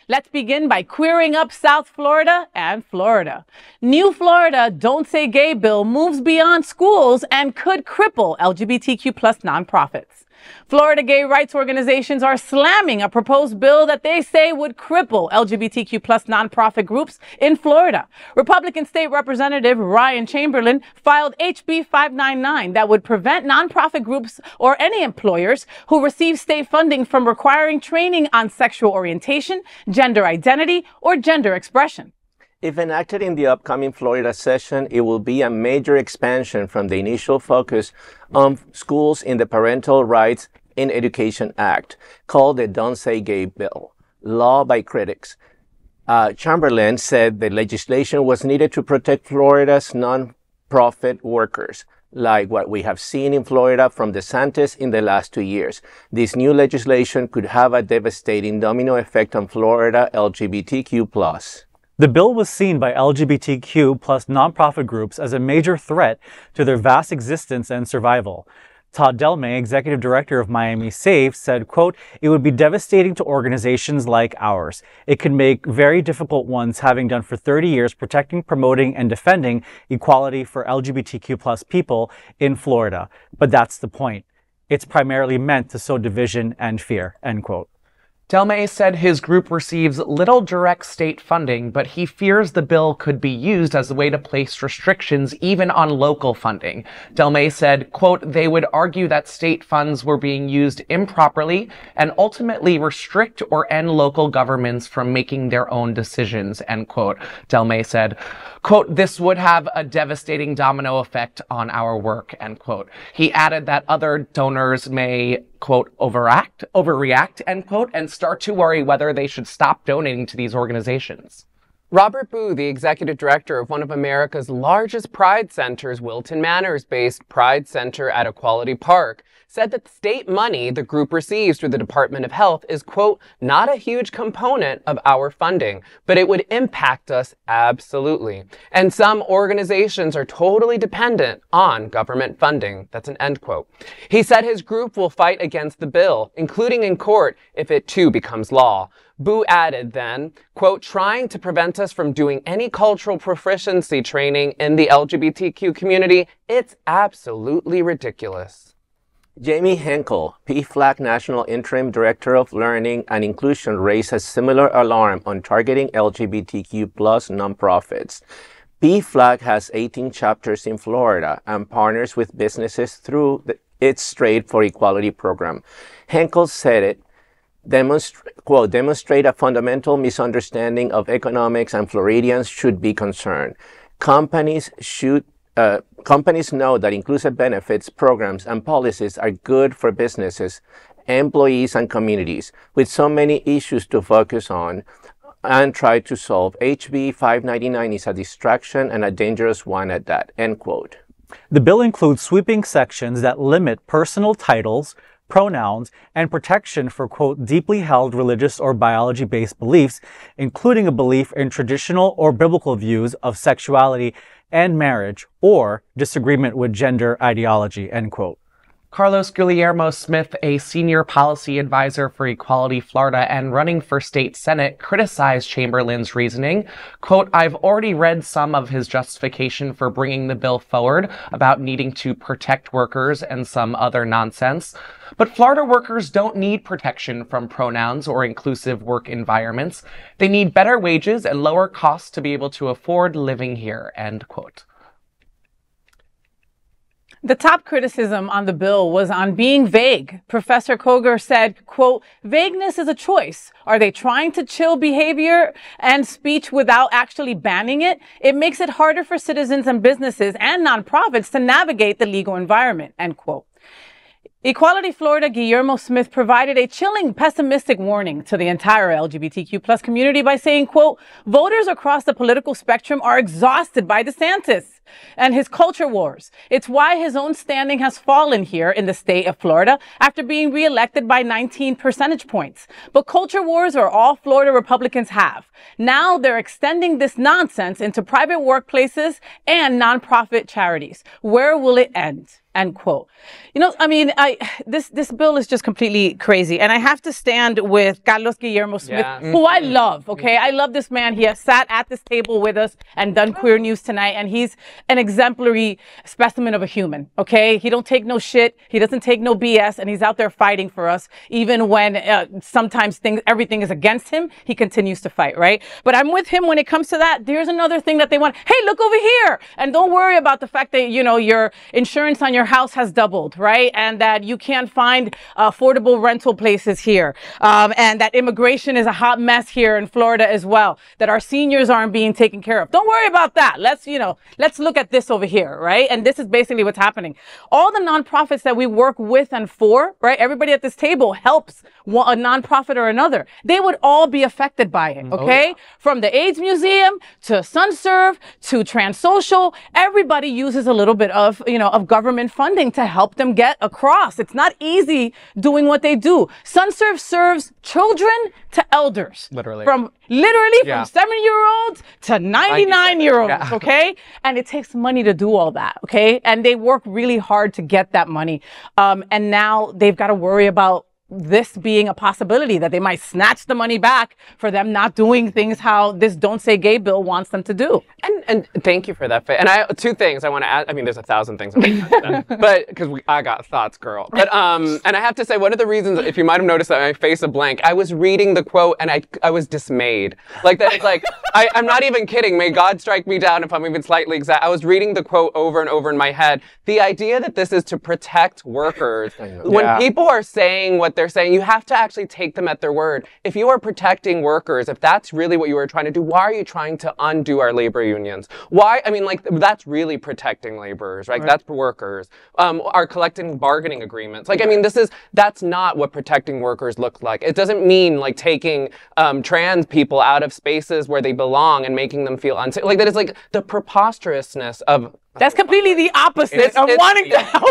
Let's begin by queering up South Florida and Florida. New Florida Don't Say Gay bill moves beyond schools and could cripple LGBTQ plus nonprofits. Florida gay rights organizations are slamming a proposed bill that they say would cripple LGBTQ plus nonprofit groups in Florida. Republican State Representative Ryan Chamberlin filed HB 599 that would prevent nonprofit groups or any employers who receive state funding from requiring training on sexual orientation, gender identity, or gender expression. If enacted in the upcoming Florida session, it will be a major expansion from the initial focus on schools in the Parental Rights in Education Act, called the Don't Say Gay bill, law by critics. Chamberlain said the legislation was needed to protect Florida's nonprofit workers, like what we have seen in Florida from DeSantis in the last 2 years. This new legislation could have a devastating domino effect on Florida LGBTQ+. The bill was seen by LGBTQ plus nonprofit groups as a major threat to their vast existence and survival. Todd Delmay, executive director of Miami Safe, said, quote, "It would be devastating to organizations like ours. It could make very difficult ones, having done for 30 years protecting, promoting, and defending equality for LGBTQ plus people in Florida. But that's the point. It's primarily meant to sow division and fear," end quote. Delmay said his group receives little direct state funding, but he fears the bill could be used as a way to place restrictions even on local funding. Delmay said, quote, "They would argue that state funds were being used improperly and ultimately restrict or end local governments from making their own decisions," end quote. Delmay said, quote, "This would have a devastating domino effect on our work," end quote. He added that other donors may, quote, overreact, end quote, and start to worry whether they should stop donating to these organizations. Robert Boo, the executive director of one of America's largest Pride centers, Wilton Manors-based Pride Center at Equality Park, said that the state money the group receives through the Department of Health is, quote, "not a huge component of our funding, but it would impact us absolutely. And some organizations are totally dependent on government funding." That's an end quote. He said his group will fight against the bill, including in court, if it too becomes law. Boo added then, quote, "Trying to prevent us from doing any cultural proficiency training in the LGBTQ community, it's absolutely ridiculous." Jamie Henkel, PFLAG National Interim Director of Learning and Inclusion, raised a similar alarm on targeting LGBTQ plus nonprofits. PFLAG has 18 chapters in Florida and partners with businesses through its Straight for Equality program. Henkel said it demonstrate a fundamental misunderstanding of economics, and Floridians should be concerned. Companies know that inclusive benefits, programs, and policies are good for businesses, employees, and communities, with so many issues to focus on and try to solve. HB 599 is a distraction and a dangerous one at that, end quote. The bill includes sweeping sections that limit personal titles, pronouns, and protection for, quote, "deeply held religious or biology-based beliefs, including a belief in traditional or biblical views of sexuality and marriage, or disagreement with gender ideology," end quote. Carlos Guillermo Smith, a senior policy advisor for Equality Florida and running for state senate, criticized Chamberlain's reasoning. Quote, "I've already read some of his justification for bringing the bill forward about needing to protect workers and some other nonsense. But Florida workers don't need protection from pronouns or inclusive work environments. They need better wages and lower costs to be able to afford living here," end quote. The top criticism on the bill was on being vague. Professor Koger said, quote, "Vagueness is a choice. Are they trying to chill behavior and speech without actually banning it? It makes it harder for citizens and businesses and nonprofits to navigate the legal environment," end quote. Equality Florida Guillermo Smith provided a chilling, pessimistic warning to the entire LGBTQ plus community by saying, quote, "Voters across the political spectrum are exhausted by DeSantis and his culture wars. It's why his own standing has fallen here in the state of Florida after being reelected by 19 percentage points. But culture wars are all Florida Republicans have. Now they're extending this nonsense into private workplaces and nonprofit charities. Where will it end?" end quote. You know, I mean, this bill is just completely crazy. And I have to stand with Carlos Guillermo Smith, who I love, okay? I love this man. He has sat at this table with us and done Queer News Tonight, and he's an exemplary specimen of a human, okay? He don't take no shit. He doesn't take no BS, and he's out there fighting for us. Even when sometimes everything is against him, he continues to fight, right? But I'm with him when it comes to that. There's another thing that they want. Hey, look over here. And don't worry about the fact that, you know, your insurance on your house has doubled, right? And that you can't find affordable rental places here. And that immigration is a hot mess here in Florida as well. That our seniors aren't being taken care of. Don't worry about that. Let's look at this over here, right? And this is basically what's happening. All the nonprofits that we work with and for, right? Everybody at this table helps a nonprofit or another. They would all be affected by it, okay? From the AIDS Museum to SunServe to TransSocial, everybody uses a little bit of, of government funding to help them get across. It's not easy doing what they do. SunServe serves children to elders. Literally. From 7-year-olds to 99-year-olds, okay? And it takes money to do all that, okay? And they work really hard to get that money. And now they've got to worry about this being a possibility that they might snatch the money back for them not doing things how this Don't Say Gay bill wants them to do. And thank you for that. And two things I want to add. I mean, there's 1,000 things I want to add, but because I got thoughts, girl. But and I have to say, one of the reasons, if you might have noticed that my face a blank, I was reading the quote and I was dismayed. Like that. It's like I'm not even kidding. May God strike me down if I'm even slightly exact. I was reading the quote over and over in my head. The idea that this is to protect workers. When people are saying what they're saying, you have to actually take them at their word. If you are protecting workers, if that's really what you were trying to do, why are you trying to undo our labor unions? Why? I mean, like, that's really protecting laborers, right? That's for workers. Our collective bargaining agreements. Like, I mean, that's not what protecting workers look like. It doesn't mean, like, taking trans people out of spaces where they belong and making them feel unsafe. Like, that is, like, the preposterousness of... That's completely the opposite of wanting to help.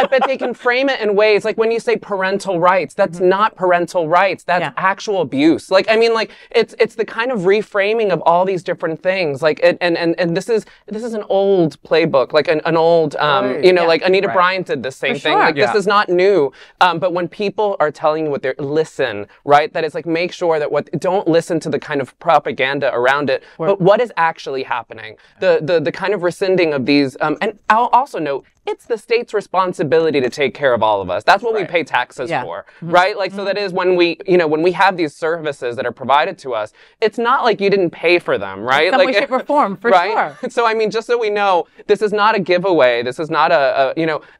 But they can frame it in ways like when you say parental rights, that's not parental rights. That's actual abuse. Like, I mean, like it's the kind of reframing of all these different things. Like, and this is an old playbook, like an old, like Anita Bryant did the same thing. Like, this is not new. But when people are telling you what they're, listen, right? That is like, make sure that don't listen to the kind of propaganda around it, but what is actually happening. The kind of rescinding of these. And I'll also note, it's the state's responsibility to take care of all of us. That's what we pay taxes for, right? Like, so that is when we have these services that are provided to us, it's not like you didn't pay for them, right? In some way, shape, or form, for sure. So, I mean, just so we know, this is not a giveaway. This is not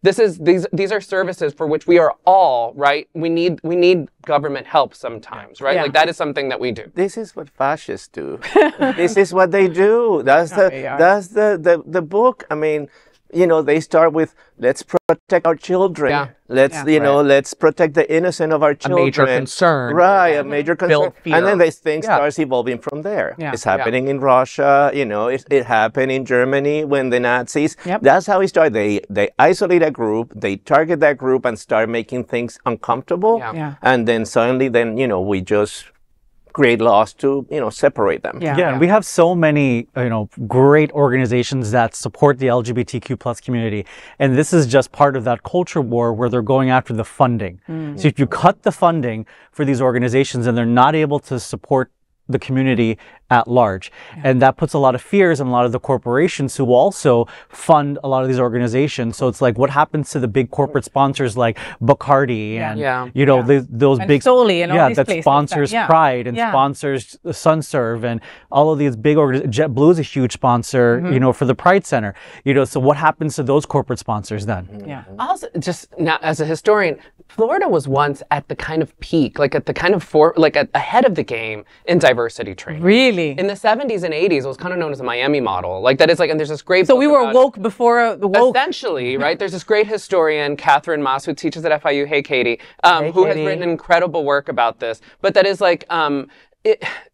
these are services for which we are all, right? We need government help sometimes, right? Like, that is something that we do. This is what fascists do. This is what they do. That's the book. I mean, they start with, let's protect our children. Let's protect the innocent of our children. A major concern. Right, a major concern. And then this thing starts starts evolving from there. It's happening in Russia, it happened in Germany when the Nazis. That's how it started. They isolate a group, they target that group and start making things uncomfortable. And then suddenly, we just create laws to, separate them. And we have so many, great organizations that support the LGBTQ plus community. And this is just part of that culture war where they're going after the funding. So if you cut the funding for these organizations and they're not able to support the community at large. And that puts a lot of fears on a lot of the corporations who also fund a lot of these organizations. So it's like, what happens to the big corporate sponsors like Bacardi and, those and big, Soli and all these that places sponsors Pride and sponsors SunServe and all of these big organizations. JetBlue is a huge sponsor, for the Pride Center. So what happens to those corporate sponsors then? Also, just now, as a historian, Florida was once at the kind of peak, like at the kind of ahead of the game in diversity training. Really? In the 70s and 80s, it was kind of known as the Miami model. Like, that is like, and there's this great So we were woke before the woke. Essentially, right? There's this great historian, Catherine Moss, who teaches at FIU. Hey, Katie. Who has written incredible work about this. But that is like,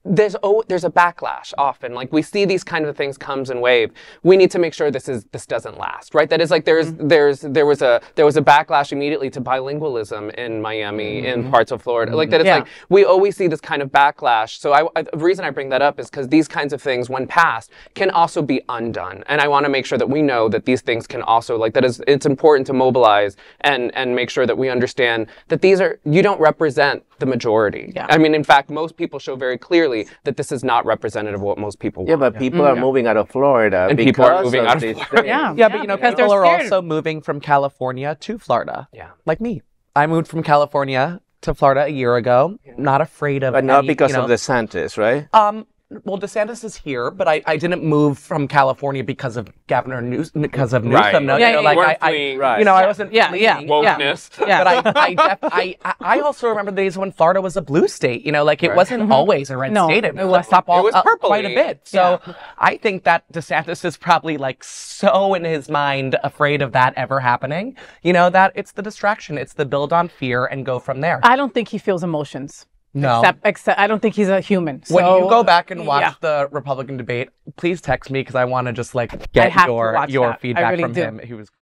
there's a backlash often. Like we see these kind of things comes in wave. We need to make sure this doesn't last, right? That is like there was a backlash immediately to bilingualism in Miami, in parts of Florida. Like that it's like we always see this kind of backlash. So the reason I bring that up is because these kinds of things, when passed, can also be undone. And I want to make sure that we know that these things can also it's important to mobilize and make sure that we understand that you don't represent the majority. Yeah. I mean, in fact, most people show very clearly that this is not representative of what most people want. Yeah, but people are moving out of Florida. And people are moving out of Florida. Yeah, but people are also moving from California to Florida. Yeah. Like me. I moved from California to Florida a year ago. Not afraid of But not because of DeSantis, right? Well, DeSantis is here, but I didn't move from California because of Newsom. Right. No, I wasn't fleeing. Wokeness. Yeah. But I also remember the days when Florida was a blue state. It wasn't always a red state. It was quite a bit. So I think that DeSantis is probably so in his mind afraid of that ever happening. That it's the distraction. It's the build on fear and go from there. I don't think he feels emotions. No. Except I don't think he's a human. When you go back and watch the Republican debate, please text me because I want to just get your feedback from him. He was